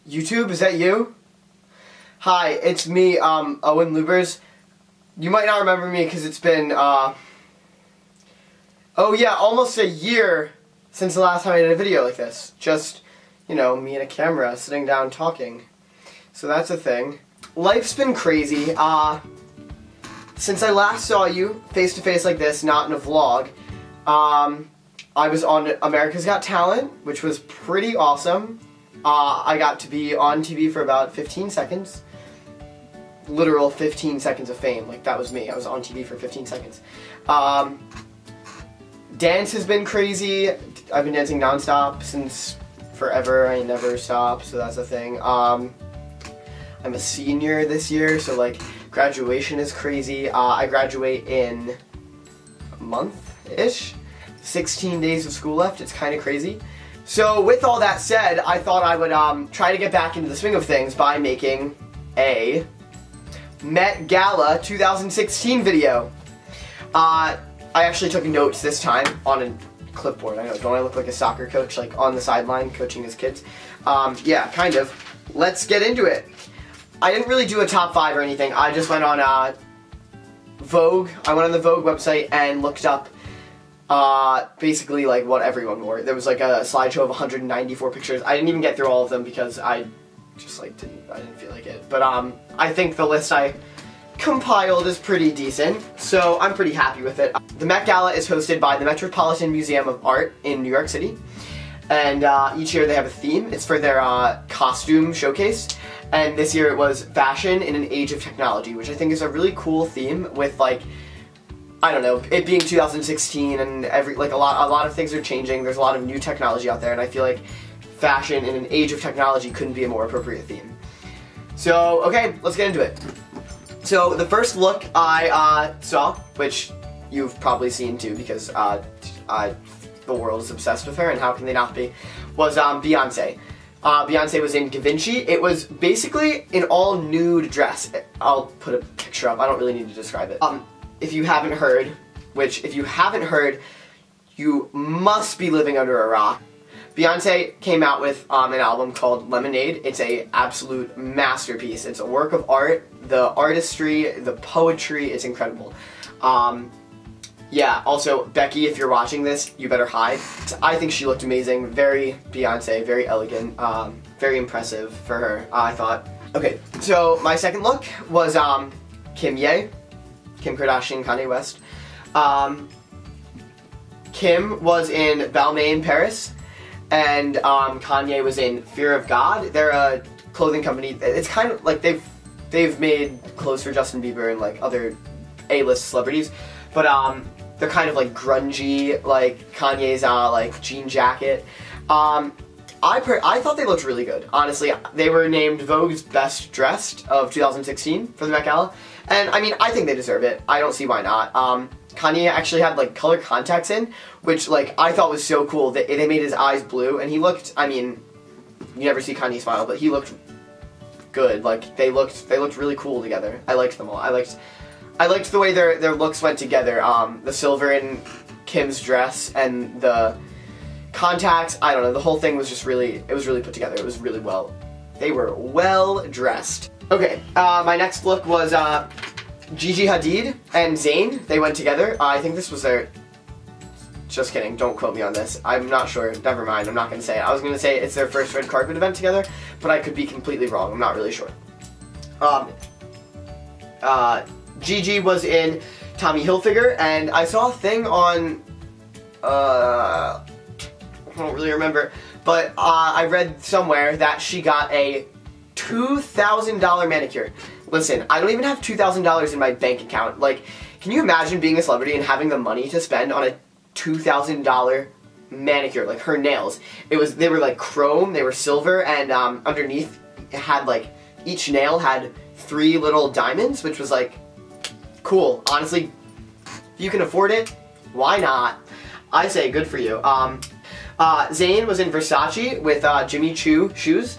YouTube, is that you? Hi, it's me, Owen Luebbers. You might not remember me because it's been, oh yeah, almost a year since the last time I did a video like this. Just, you know, me and a camera sitting down talking. So that's a thing. Life's been crazy. Since I last saw you face to face like this, not in a vlog, I was on America's Got Talent, which was pretty awesome. I got to be on TV for about 15 seconds. Literal 15 seconds of fame. Like, that was me. I was on TV for 15 seconds. Dance has been crazy. I've been dancing nonstop since forever. I never stop, so that's a thing. I'm a senior this year, so like graduation is crazy. I graduate in a month-ish. 16 days of school left. It's kind of crazy. So with all that said, I thought I would try to get back into the swing of things by making a Met Gala 2016 video. I actually took notes this time on a clipboard. I know, don't I look like a soccer coach, like on the sideline coaching his kids? Yeah, kind of. Let's get into it. I didn't really do a top 5 or anything. I just went on Vogue. I went on the Vogue website and looked up basically like what everyone wore. There was like a slideshow of 194 pictures. I didn't even get through all of them because I just like I didn't feel like it. But I think the list I compiled is pretty decent, so I'm pretty happy with it. The Met Gala is hosted by the Metropolitan Museum of Art in New York City, and each year they have a theme. It's for their costume showcase, and this year it was fashion in an age of technology, which I think is a really cool theme with, like, I don't know, it being 2016 and a lot of things are changing. There's a lot of new technology out there, and I feel like fashion in an age of technology couldn't be a more appropriate theme. So, okay, let's get into it. So, the first look I saw, which you've probably seen too because the world is obsessed with her, and how can they not be, was Beyonce. Beyonce was in Da Vinci. It was basically an all nude dress. I'll put a picture up. I don't really need to describe it. If you haven't heard, you must be living under a rock. Beyonce came out with an album called Lemonade. It's a absolute masterpiece. It's a work of art. The artistry, the poetry, it's incredible. Yeah, also, Becky, if you're watching this, you better hide. I think she looked amazing. Very Beyonce, very elegant, very impressive for her, I thought. Okay, so my second look was Kim Kardashian, Kanye West. Kim was in Balmain, Paris, and Kanye was in Fear of God. They're a clothing company. It's kind of like they've made clothes for Justin Bieber and like other A-list celebrities, but they're kind of like grungy, like Kanye's like jean jacket. I thought they looked really good. Honestly, they were named Vogue's Best Dressed of 2016 for the Met Gala. And I mean, I think they deserve it. I don't see why not. Kanye actually had like color contacts in, which like I thought was so cool. They made his eyes blue, and he looked, I mean, you never see Kanye smile, but he looked good. Like they looked really cool together. I liked them all. I liked the way their looks went together. The silver in Kim's dress and the contacts, I don't know, the whole thing was just really, it was really put together. It was really well, they were well dressed. Okay, my next look was Gigi Hadid and Zayn. They went together. I think this was their, just kidding, don't quote me on this. I'm not sure, never mind, I'm not going to say it. I was going to say it's their first red carpet event together, but I could be completely wrong, I'm not really sure. Gigi was in Tommy Hilfiger, and I saw a thing on, I don't really remember, but I read somewhere that she got a $2,000 manicure. Listen, I don't even have $2,000 in my bank account. Like, can you imagine being a celebrity and having the money to spend on a $2,000 manicure? Like, her nails. They were like chrome, they were silver, and underneath it had like, each nail had 3 little diamonds, which was like, cool. Honestly, if you can afford it, why not? I say good for you. Zayn was in Versace with Jimmy Choo shoes,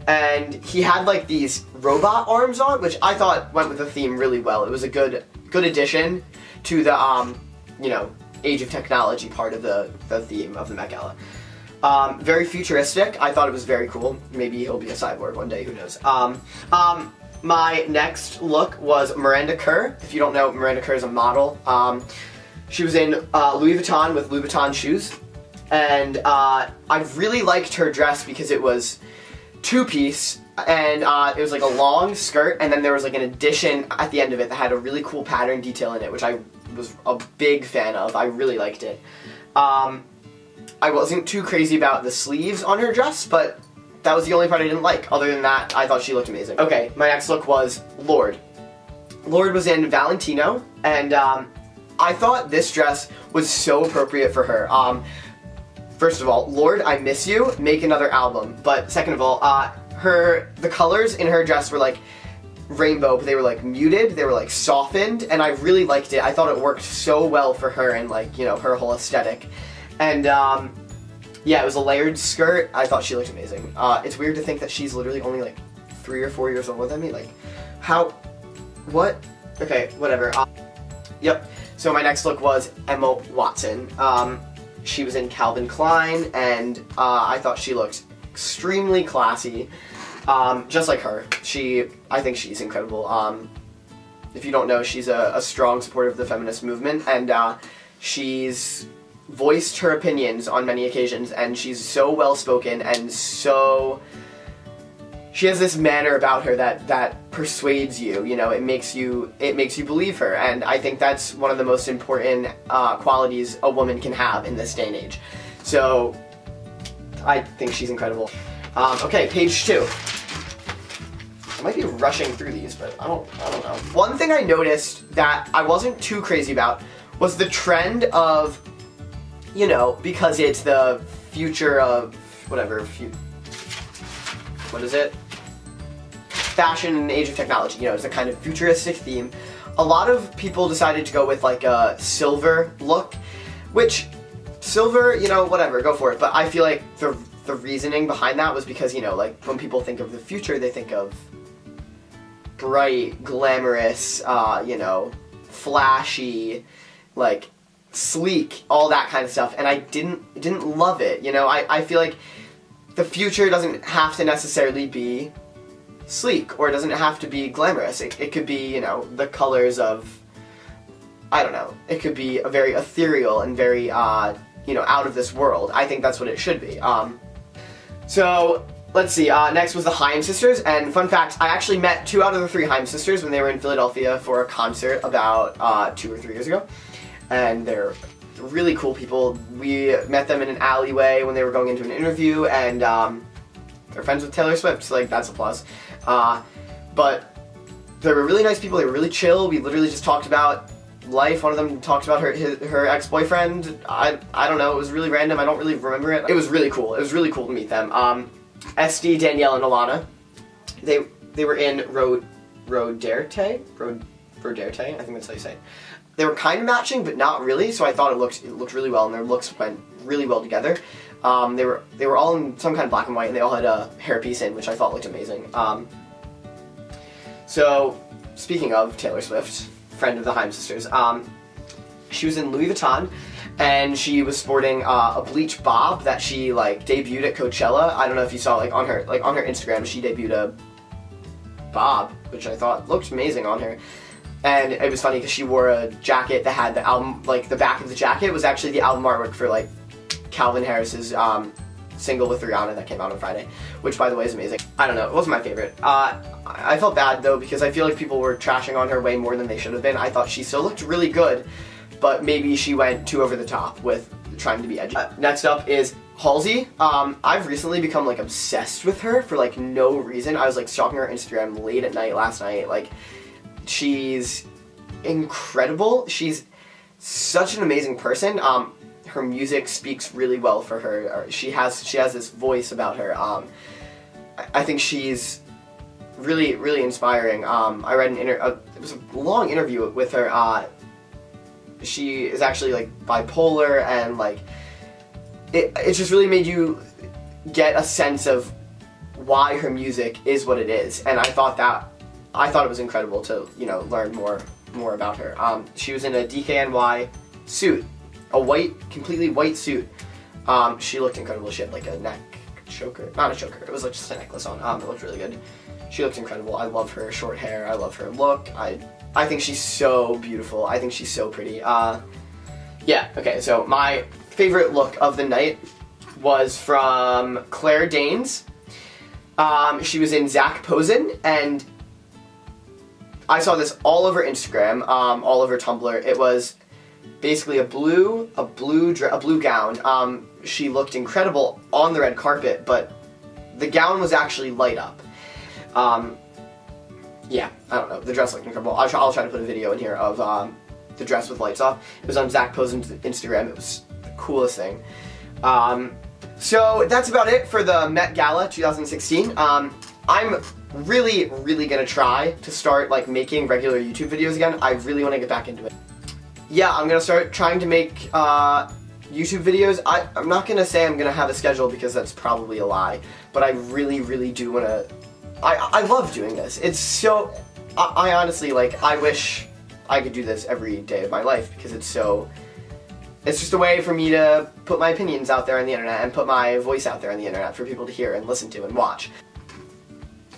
and he had like these robot arms on, which I thought went with the theme really well. It was a good addition to the you know, age of technology part of the theme of the Met Gala. Very futuristic. I thought it was very cool. Maybe he'll be a cyborg one day, who knows. My next look was Miranda Kerr. If you don't know, Miranda Kerr is a model. She was in Louis Vuitton with Louboutin shoes. And I really liked her dress because it was two-piece, and it was like a long skirt, and then there was like an addition at the end of it that had a really cool pattern detail in it, which I was a big fan of. I really liked it. I wasn't too crazy about the sleeves on her dress, but that was the only part I didn't like. Other than that, I thought she looked amazing. Okay, my next look was Lorde. Lorde was in Valentino, and I thought this dress was so appropriate for her. First of all, Lorde, I miss you. Make another album. But second of all, the colors in her dress were like rainbow, but they were like muted. They were like softened, and I really liked it. I thought it worked so well for her and like, you know, her whole aesthetic. And yeah, it was a layered skirt. I thought she looked amazing. It's weird to think that she's literally only like 3 or 4 years older than me. Like, how? What? Okay, whatever. Yep. So my next look was Emma Watson. She was in Calvin Klein, and I thought she looked extremely classy, just like her. I think she's incredible. If you don't know, she's a strong supporter of the feminist movement, and she's voiced her opinions on many occasions, and she's so well-spoken, and so... She has this manner about her that persuades you, you know, it makes you believe her, and I think that's one of the most important qualities a woman can have in this day and age. So, I think she's incredible. Okay, page 2. I might be rushing through these, but I don't know. One thing I noticed that I wasn't too crazy about was the trend of, you know, because it's the future of, whatever, what is it? Fashion in the age of technology, you know, it's a kind of futuristic theme. A lot of people decided to go with like a silver look, which, silver, you know, whatever, go for it. But I feel like the reasoning behind that was because, you know, like when people think of the future, they think of bright, glamorous, you know, flashy, like sleek, all that kind of stuff. And I didn't love it, you know. I feel like the future doesn't have to necessarily be sleek, or it doesn't have to be glamorous. It could be, you know, the colors of, I don't know, it could be a very ethereal and very, you know, out of this world. I think that's what it should be. So, let's see, next was the Haim sisters, and fun fact, I actually met 2 out of the 3 Haim sisters when they were in Philadelphia for a concert about 2 or 3 years ago, and they're really cool people. We met them in an alleyway when they were going into an interview, and they're friends with Taylor Swift, so like, that's a plus. But they were really nice people, they were really chill. We literally just talked about life. One of them talked about her ex-boyfriend. I don't know, it was really random, I don't really remember it. It was really cool. It was really cool to meet them. SD, Danielle, and Alana. They were in Rodarte, I think that's how you say it. They were kind of matching, but not really, so I thought it looked really well, and their looks went really well together. They were all in some kind of black and white, and they all had a hairpiece in, which I thought looked amazing. So, speaking of Taylor Swift, friend of the Haim sisters, she was in Louis Vuitton, and she was sporting a bleach bob that she like debuted at Coachella. I don't know if you saw, like on her Instagram, she debuted a bob, which I thought looked amazing on her. And it was funny because she wore a jacket that had the album, like the back of the jacket was actually the album artwork for like Calvin Harris's single with Rihanna that came out on Friday, which by the way is amazing. I don't know, it wasn't my favorite. I felt bad though because I feel like people were trashing on her way more than they should have been. I thought she still looked really good, but maybe she went too over the top with trying to be edgy. Next up is Halsey. I've recently become like obsessed with her for like no reason. I was like stalking her Instagram late at night last night. Like, she's incredible. She's such an amazing person. Her music speaks really well for her. She has this voice about her. I think she's really inspiring. I read it was a long interview with her. She is actually like bipolar, and like it just really made you get a sense of why her music is what it is, and I thought it was incredible to, you know, learn more about her. She was in a DKNY suit, a completely white suit, She looked incredible. She had like a neck choker, not a choker, it was like just a necklace on. It looked really good. She looked incredible. I love her short hair. I love her look. I think she's so beautiful. I think she's so pretty. Yeah, okay, so my favorite look of the night was from Claire Danes. She was in Zach Posen, and I saw this all over Instagram, all over Tumblr. It was basically a blue gown. She looked incredible on the red carpet, but the gown was actually light up. Yeah, I don't know. The dress looked incredible. I'll try to put a video in here of the dress with lights off. It was on Zach Posen's Instagram. It was the coolest thing. So that's about it for the Met Gala 2016. I'm really gonna try to start like making regular YouTube videos again. I really want to get back into it. Yeah, I'm gonna start trying to make YouTube videos. I'm not gonna say I'm gonna have a schedule because that's probably a lie, but I really do want to. I love doing this. It's so. I honestly like. I wish I could do this every day of my life because it's so. It's just a way for me to put my opinions out there on the internet and put my voice out there on the internet for people to hear and listen to and watch.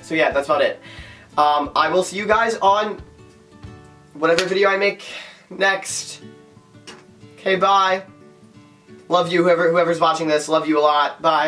So yeah, that's about it. I will see you guys on whatever video I make next. Okay, bye. Love you, whoever's watching this. Love you a lot. Bye.